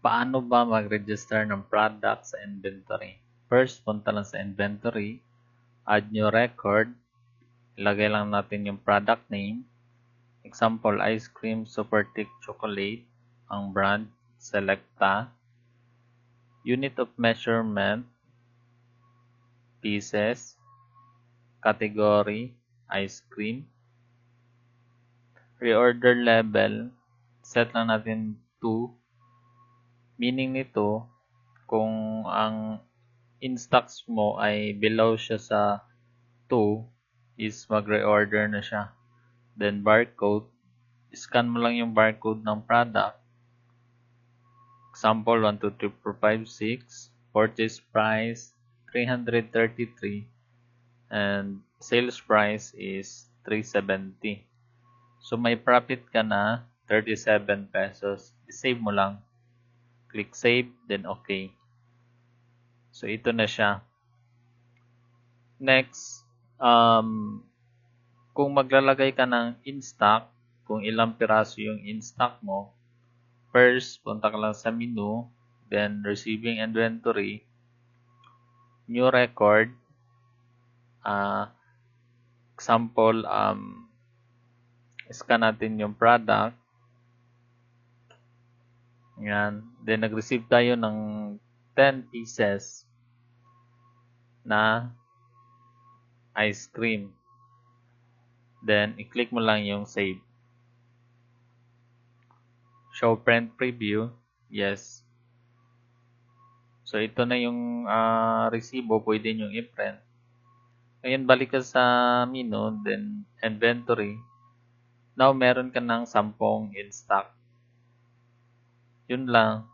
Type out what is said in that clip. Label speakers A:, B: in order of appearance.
A: Paano ba mag-register ng product sa inventory? First, punta lang sa inventory, add new record, ilagay lang natin yung product name. Example, ice cream super thick chocolate, ang brand, Selecta. Unit of measurement, pieces, category, ice cream. Reorder level, set lang natin 2. Meaning nito, kung ang in-stocks mo ay below siya sa 2, is mag-reorder na siya. Then barcode, scan mo lang yung barcode ng product. Example, 1, 2, 3, 4, 5, 6. Purchase price, 333. And sales price is 370. So may profit ka na 37 pesos. I-save mo lang. Click save, then okay. So ito na siya. Next, kung maglalagay ka ng in-stock, kung ilang piraso yung in-stock mo, first, punta ka lang sa menu, then receiving inventory, new record, example, scan natin yung product. Yan. Then, nag-receive tayo ng 10 pieces na ice cream. Then, i-click mo lang yung save. Show print preview. Yes. So, ito na yung resibo. Pwede nyo i-print. Ngayon, balik ka sa menu, then inventory. Now, meron ka ng 10 in stock. Yun lang.